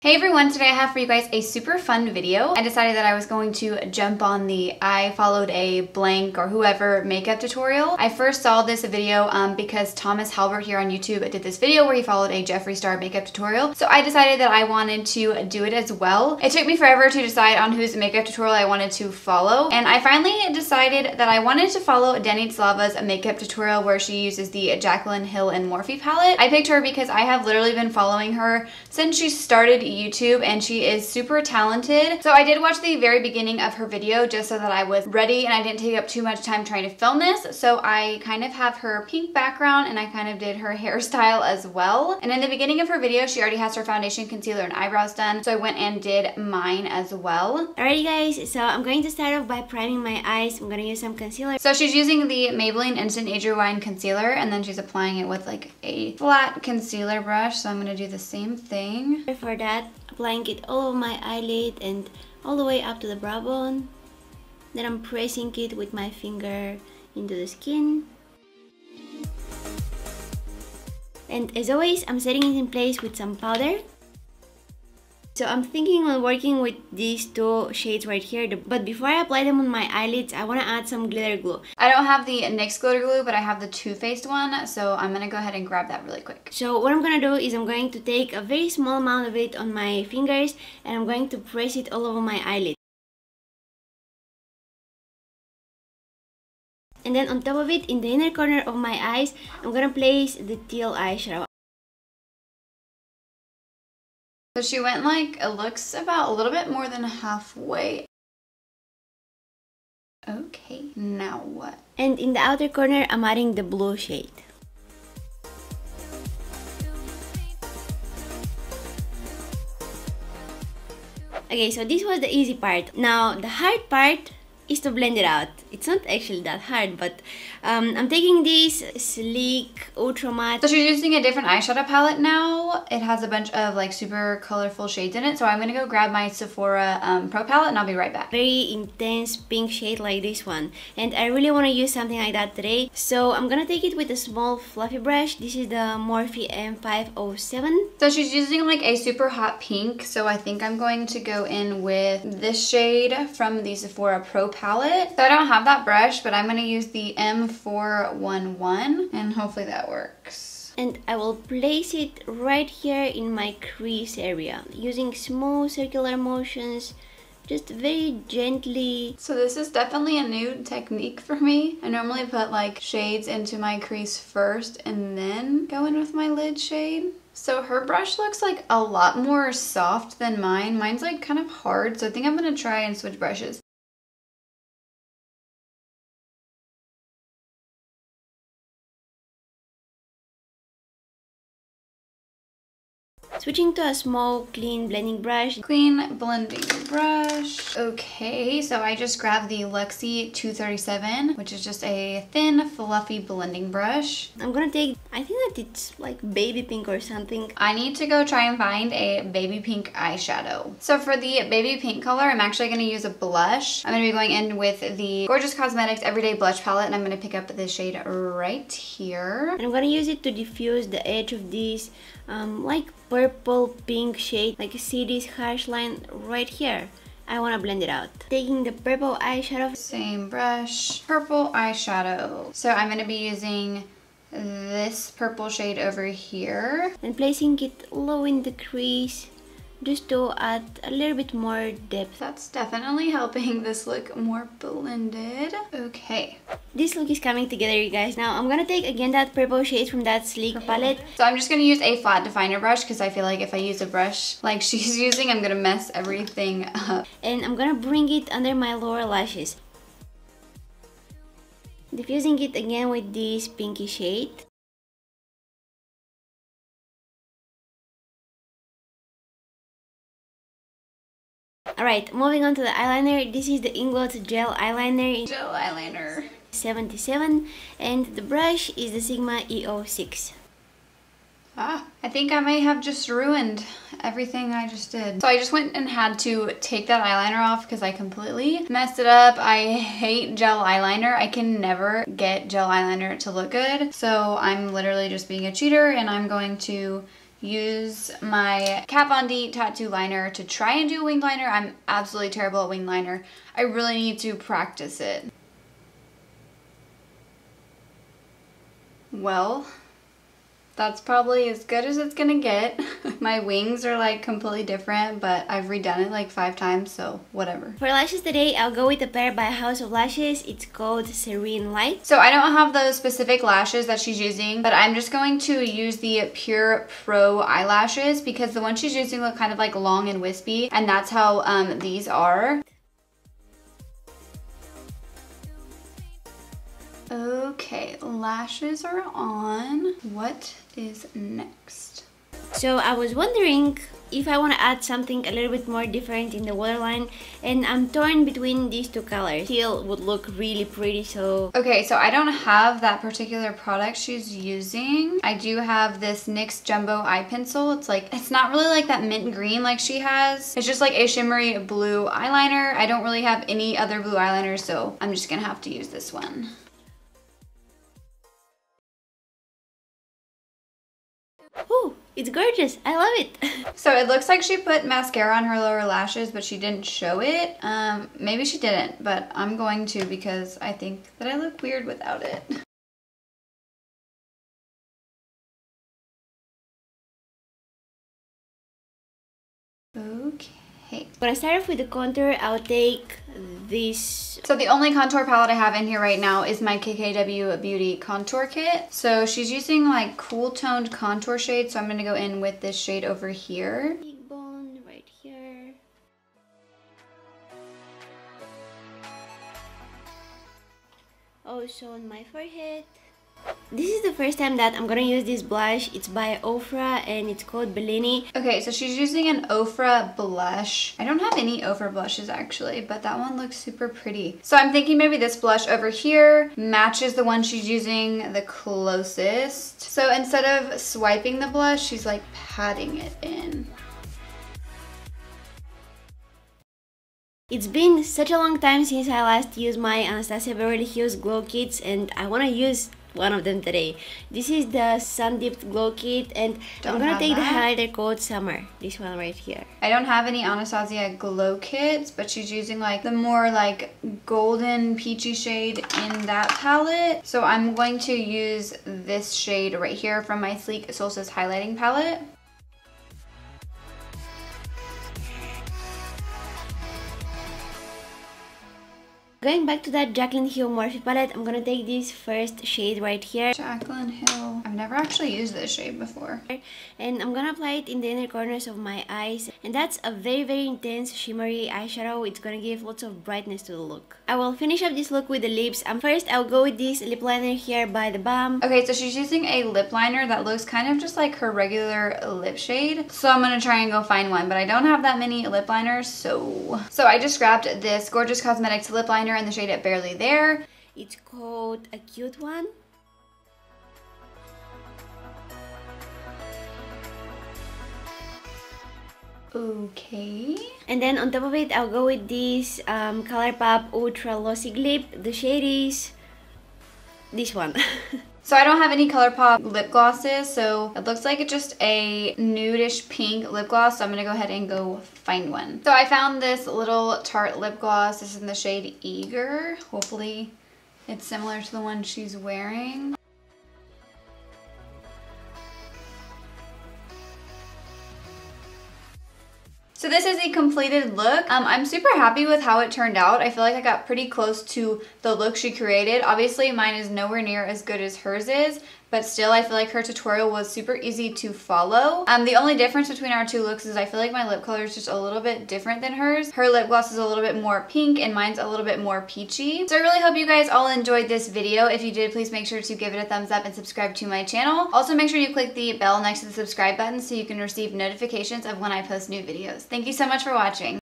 Hey everyone, today I have for you guys a super fun video. I decided that I was going to jump on the I followed a blank or whoever makeup tutorial. I first saw this video because Thomas Halbert here on YouTube did this video where he followed a Jeffree Star makeup tutorial. So I decided that I wanted to do it as well. It took me forever to decide on whose makeup tutorial I wanted to follow. And I finally decided that I wanted to follow Denitslava's makeup tutorial where she uses the Jaclyn, Hill, and Morphe palette. I picked her because I have literally been following her since she started YouTube and she is super talented. So I did watch the very beginning of her video just so that I was ready and I didn't take up too much time trying to film this. So I kind of have her pink background and I kind of did her hairstyle as well. And in the beginning of her video, she already has her foundation, concealer, and eyebrows done. So I went and did mine as well. Alrighty guys, so I'm going to start off by priming my eyes. I'm going to use some concealer. So she's using the Maybelline Instant Age Rewind Concealer and then she's applying it with like a flat concealer brush. So I'm going to do the same thing. For that, applying it all over my eyelid and all the way up to the brow bone. Then I'm pressing it with my finger into the skin. And as always, I'm setting it in place with some powder. So I'm thinking on working with these two shades right here, but before I apply them on my eyelids, I want to add some glitter glue. I don't have the NYX glitter glue, but I have the Too Faced one, so I'm gonna go ahead and grab that really quick. So what I'm gonna do is I'm going to take a very small amount of it on my fingers and I'm going to press it all over my eyelid. And then on top of it, in the inner corner of my eyes, I'm gonna place the teal eyeshadow. So she went like, it looks about a little bit more than halfway. Okay, now what? And in the outer corner, I'm adding the blue shade. Okay, so this was the easy part. Now, the hard part is to blend it out. It's not actually that hard, but I'm taking this sleek ultra matte. So she's using a different eyeshadow palette now. It has a bunch of like super colorful shades in it. So I'm gonna go grab my Sephora Pro palette and I'll be right back. Very intense pink shade like this one. And I really want to use something like that today. So I'm gonna take it with a small fluffy brush. This is the Morphe M507. So she's using like a super hot pink. So I think I'm going to go in with this shade from the Sephora Pro palette. So I don't have that brush, but I'm going to use the M411 and hopefully that works. And I will place it right here in my crease area using small circular motions, just very gently. So this is definitely a new technique for me. I normally put like shades into my crease first and then go in with my lid shade. So her brush looks like a lot more soft than mine. Mine's like kind of hard, so I think I'm going to try and switch brushes. Switching to a small, clean blending brush. Clean blending brush. Okay, so I just grabbed the Luxie 237, which is just a thin, fluffy blending brush. I'm gonna take, I think that it's like baby pink or something. I need to go try and find a baby pink eyeshadow. So for the baby pink color, I'm actually going to use a blush. I'm going to be going in with the Gorgeous Cosmetics Everyday Blush Palette, and I'm going to pick up the shade right here. And I'm gonna use it to diffuse the edge of this like purple pink shade. Like you see this harsh line right here. I want to blend it out. Taking the purple eyeshadow. Same brush. Purple eyeshadow. So I'm going to be using this purple shade over here. And placing it low in the crease just to add a little bit more depth. That's definitely helping this look more blended. Okay. This look is coming together, you guys. Now I'm gonna take again that purple shade from that sleek palette. So I'm just gonna use a flat definer brush because I feel like if I use a brush like she's using, I'm gonna mess everything up. And I'm gonna bring it under my lower lashes. Diffusing it again with this pinky shade. Alright, moving on to the eyeliner. This is the Inglot Gel Eyeliner. Gel eyeliner. 77, and the brush is the Sigma EO6. I think I may have just ruined everything I just did. So I just went and had to take that eyeliner off because I completely messed it up. I hate gel eyeliner. I can never get gel eyeliner to look good. So I'm literally just being a cheater and I'm going to use my Kat Von D tattoo liner to try and do a winged liner. I'm absolutely terrible at winged liner. I really need to practice it. Well, that's probably as good as it's gonna get. My wings are like completely different, but I've redone it like 5 times, so whatever. For lashes today, I'll go with a pair by House of Lashes. It's called Serene Light. So I don't have those specific lashes that she's using, but I'm just going to use the PUR Pro Eyelashes because the ones she's using look kind of like long and wispy, and that's how these are. Okay, lashes are on. What is next? So I was wondering if I want to add something a little bit more different in the waterline, and I'm torn between these 2 colors. Teal would look really pretty, so... Okay, so I don't have that particular product she's using. I do have this NYX Jumbo Eye Pencil. It's not really like that mint green like she has. It's just like a shimmery blue eyeliner. I don't really have any other blue eyeliners, so I'm just gonna have to use this one. Ooh, it's gorgeous. I love it. So it looks like she put mascara on her lower lashes, but she didn't show it. Maybe she didn't, but I'm going to because I think that I look weird without it. Okay. When I start off with the contour, I'll take this. So the only contour palette I have in here right now is my KKW Beauty Contour Kit. So she's using like cool toned contour shades, so I'm going to go in with this shade over here. Cheekbone right here. Also on my forehead. This is the first time that I'm gonna use this blush. It's by Ofra and it's called Bellini. Okay, so she's using an Ofra blush. I don't have any Ofra blushes actually, but that one looks super pretty. So I'm thinking maybe this blush over here matches the one she's using the closest. So instead of swiping the blush, she's like patting it in. It's been such a long time since I last used my Anastasia Beverly Hills Glow Kits, and I want to use one of them today. This is the Sun Dipped Glow Kit, and I'm gonna take the highlighter called Summer. This one right here. I don't have any Anastasia Glow Kits, but she's using like the more like golden peachy shade in that palette. So I'm going to use this shade right here from my Sleek Solstice highlighting palette. Going back to that Jaclyn Hill Morphe palette, I'm gonna take this first shade right here. Jaclyn Hill. I've never actually used this shade before. And I'm gonna apply it in the inner corners of my eyes. And that's a very intense shimmery eyeshadow. It's gonna give lots of brightness to the look. I will finish up this look with the lips. First, I'll go with this lip liner here by The Balm. Okay, so she's using a lip liner that looks kind of just like her regular lip shade. So I'm gonna try and go find one, but I don't have that many lip liners, so I just grabbed this Gorgeous Cosmetics lip liner in the shade Barely There. It's called A Cute One. Okay. And then on top of it, I'll go with this ColourPop Ultra Lossy Lip. The shade is this one. So I don't have any ColourPop lip glosses, so it looks like it's just a nudish pink lip gloss, so I'm gonna go ahead and go find one. So I found this little Tarte lip gloss. This is in the shade Eager. Hopefully it's similar to the one she's wearing. So this is a completed look. I'm super happy with how it turned out. I feel like I got pretty close to the look she created. Obviously mine is nowhere near as good as hers is, but still I feel like her tutorial was super easy to follow. The only difference between our two looks is I feel like my lip color is just a little bit different than hers. Her lip gloss is a little bit more pink and mine's a little bit more peachy. So I really hope you guys all enjoyed this video. If you did, please make sure to give it a thumbs up and subscribe to my channel. Also make sure you click the bell next to the subscribe button so you can receive notifications of when I post new videos. Thank you so much for watching.